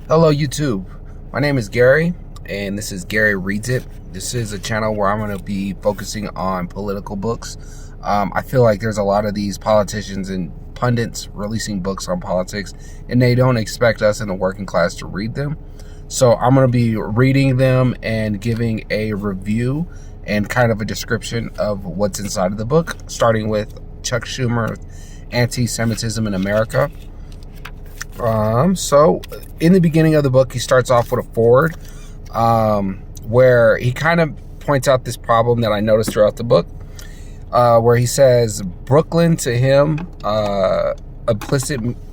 Hello YouTube, my name is Gary and this is Gary Reads It. This is a channel where I'm going to be focusing on political books. I feel like there's a lot of these politicians and pundits releasing books on politics and they don't expect us in the working class to read them. So I'm going to be reading them and giving a review and kind of a description of what's inside of the book, starting with Chuck Schumer, Antisemitism in America. So in the beginning of the book, he starts off with a foreword, where he kind of points out this problem that I noticed throughout the book, where he says Brooklyn to him,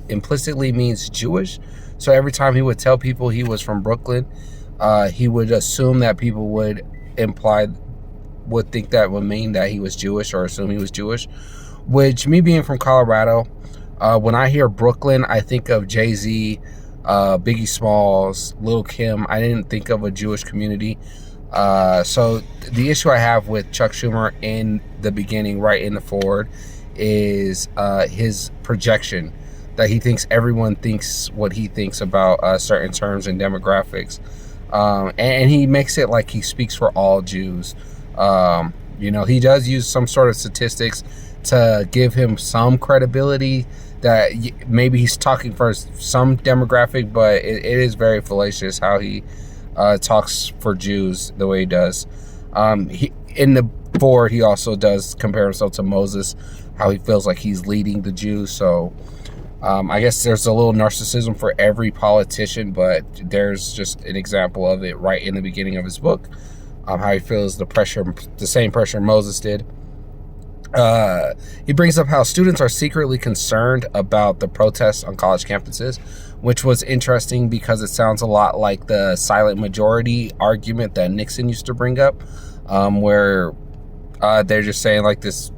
implicitly means Jewish. So every time he would tell people he was from Brooklyn, he would assume that people would think that would mean that he was Jewish or assume he was Jewish, which, me being from Colorado, when I hear Brooklyn, I think of Jay-Z, Biggie Smalls, Lil' Kim. I didn't think of a Jewish community. So the issue I have with Chuck Schumer in the beginning, right in the forward, is his projection, that he thinks everyone thinks what he thinks about certain terms and demographics. And he makes it like he speaks for all Jews. He does use some sort of statistics to give him some credibility that maybe he's talking for some demographic, but it is very fallacious how he talks for Jews the way he does. In the board, he also does compare himself to Moses, how he feels like he's leading the Jews. So I guess there's a little narcissism for every politician, but there's just an example of it right in the beginning of his book, how he feels the same pressure Moses did. He brings up how students are secretly concerned about the protests on college campuses, which was interesting because it sounds a lot like the silent majority argument that Nixon used to bring up, where they're just saying like this,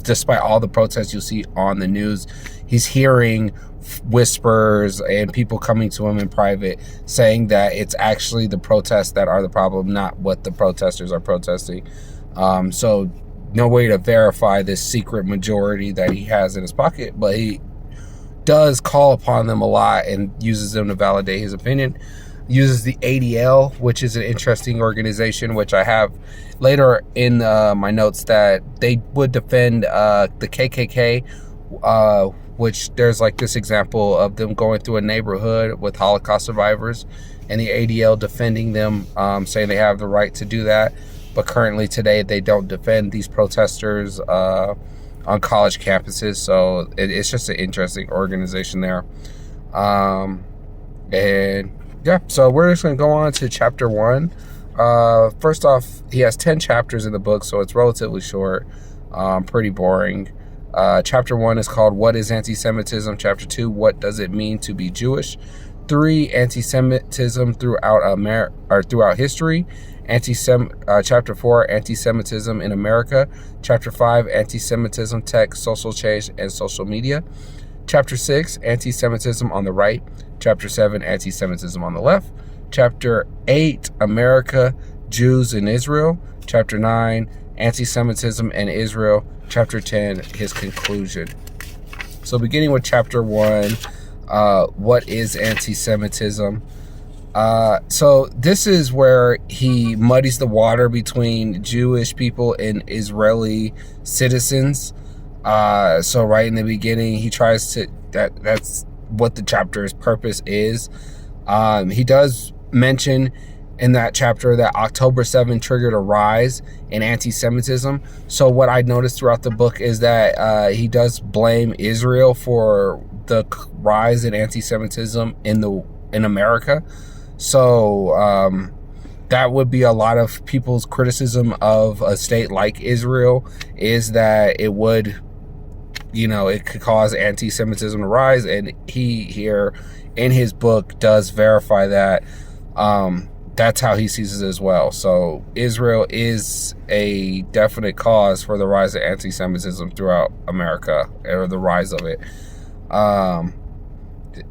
despite all the protests you see on the news, he's hearing whispers and people coming to him in private saying that it's actually the protests that are the problem, not what the protesters are protesting. So no way to verify this secret majority that he has in his pocket, but he does call upon them a lot and uses them to validate his opinion. Uses the ADL, which is an interesting organization, which I have later in my notes, that they would defend the KKK, which there's like this example of them going through a neighborhood with Holocaust survivors and the ADL defending them, saying they have the right to do that. But currently today, they don't defend these protesters on college campuses. So it's just an interesting organization there. And yeah, so we're just going to go on to chapter 1. First off, he has 10 chapters in the book, so it's relatively short, pretty boring. Chapter 1 is called What is Anti-Semitism? Chapter 2, What does it mean to be Jewish? 3, Anti-Semitism throughout history. Chapter 4, Anti-Semitism in America. Chapter 5, Anti-Semitism, Tech, Social Change, and Social Media. Chapter 6, Anti-Semitism on the right. Chapter 7, Anti-Semitism on the left. Chapter 8, America, Jews in Israel. Chapter 9, Anti-Semitism and Israel. Chapter 10, his conclusion. So beginning with chapter 1, what is anti-Semitism? So this is where he muddies the water between Jewish people and Israeli citizens. So right in the beginning, he tries to, that's what the chapter's purpose is. He does mention in that chapter that October 7 triggered a rise in anti-Semitism. So what I noticed throughout the book is that he does blame Israel for the rise in anti-Semitism in America. So that would be a lot of people's criticism of a state like Israel, is that it would, it could cause anti-Semitism to rise. And he here in his book does verify that. That's how he sees it as well. So Israel is a definite cause for the rise of anti-Semitism throughout America, or the rise of it. And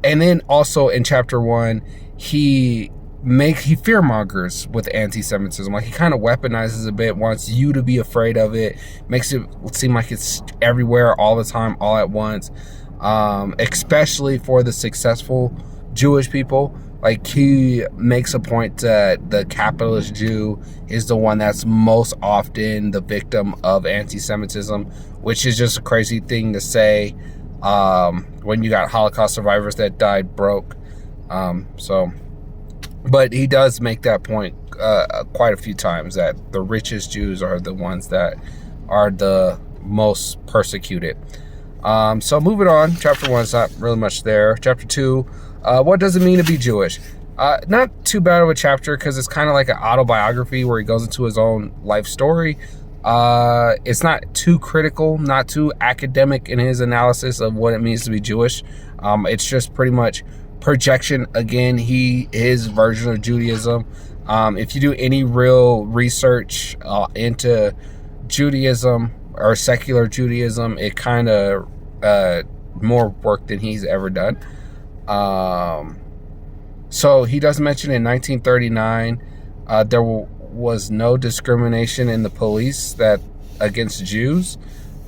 then also in chapter 1, he fearmongers with anti-Semitism. Like, he kind of weaponizes a bit, wants you to be afraid of it, makes it seem like it's everywhere all the time, all at once, especially for the successful Jewish people. Like, he makes a point that the capitalist Jew is the one that's most often the victim of anti-Semitism, which is just a crazy thing to say when you got Holocaust survivors that died broke. But he does make that point quite a few times, that the richest Jews are the ones that are the most persecuted. So moving on, chapter 1 is not really much there. Chapter 2, what does it mean to be Jewish? Not too bad of a chapter, because it's kind of like an autobiography where he goes into his own life story. It's not too critical, not too academic in his analysis of what it means to be Jewish. It's just pretty much projection. Again, his version of Judaism. If you do any real research into Judaism or secular Judaism, it kind of more work than he's ever done. So he does mention in 1939 there was no discrimination in the police against Jews.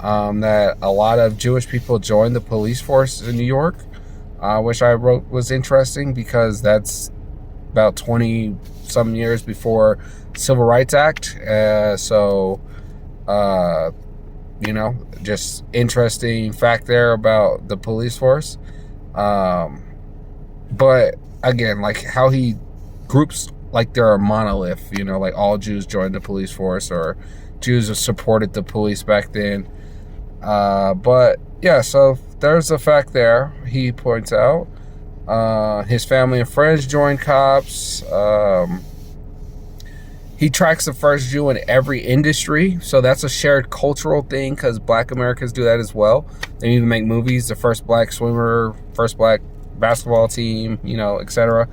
That a lot of Jewish people joined the police force in New York, which I wrote was interesting, because that's about 20 some years before Civil Rights Act. Just interesting fact there about the police force. But again, like how he groups like they're a monolith, like all Jews joined the police force, or Jews have supported the police back then. But yeah, so there's a fact there he points out. His family and friends joined cops. He tracks the first Jew in every industry, so that's a shared cultural thing, because Black Americans do that as well. They even make movies, the first Black swimmer, first Black basketball team, etc.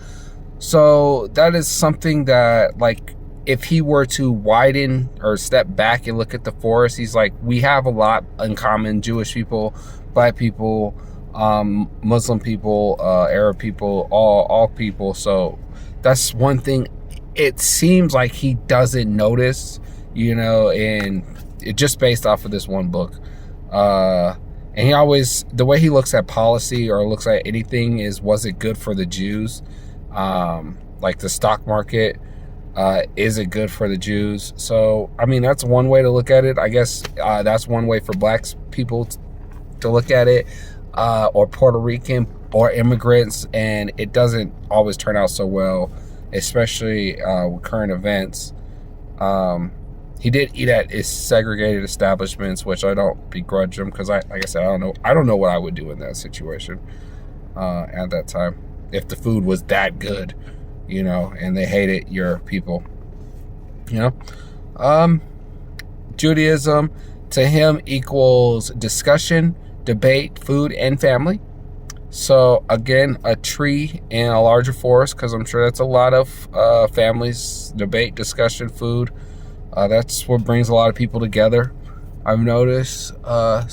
So that is something that, like, if he were to widen or step back and look at the forest, he's like, we have a lot in common: Jewish people, Black people, Muslim people, Arab people, all people. So that's one thing it seems like he doesn't notice, and it just based off of this one book. And he always, the way he looks at policy or looks at anything is, was it good for the Jews? Like the stock market, is it good for the Jews? So, I mean, that's one way to look at it. I guess that's one way for Black people to look at it, or Puerto Rican or immigrants, and it doesn't always turn out so well, especially with current events. He did eat at his segregated establishments, which I don't begrudge him, because like I said, I don't know what I would do in that situation at that time, if the food was that good, and they hated your people. Judaism to him equals discussion, debate, food, and family. So again, a tree in a larger forest, because I'm sure that's a lot of families, debate, discussion, food. That's what brings a lot of people together, I've noticed. Yeah,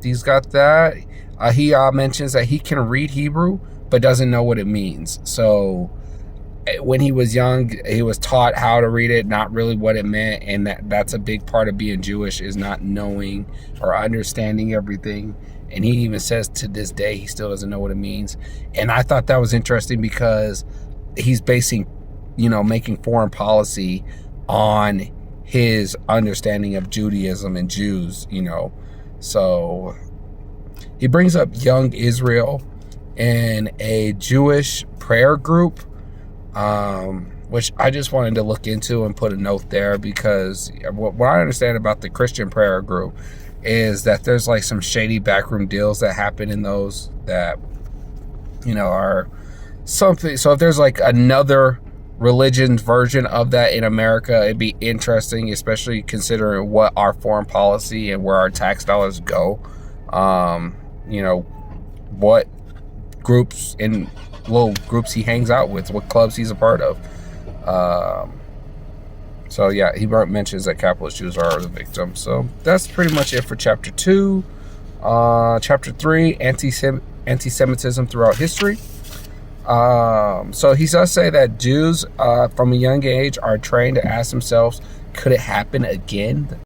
he's got that. He mentions that he can read Hebrew, but doesn't know what it means. So when he was young, he was taught how to read it, not really what it meant. And that's a big part of being Jewish, is not knowing or understanding everything. And he even says to this day, he still doesn't know what it means. And I thought that was interesting, because he's basing, making foreign policy on his understanding of Judaism and Jews, So he brings up young Israel and a Jewish prayer group, which I just wanted to look into and put a note there, because what I understand about the Christian prayer group is that there's like some shady backroom deals that happen in those that, are something. So if there's like another religion's version of that in America, it'd be interesting, especially considering what our foreign policy and where our tax dollars go. What groups and little groups he hangs out with, what clubs he's a part of. So yeah, he mentions that capitalist Jews are the victims. So that's pretty much it for chapter 2. Chapter 3, anti-Semitism throughout history. So he does say that Jews from a young age are trained to ask themselves, could it happen again?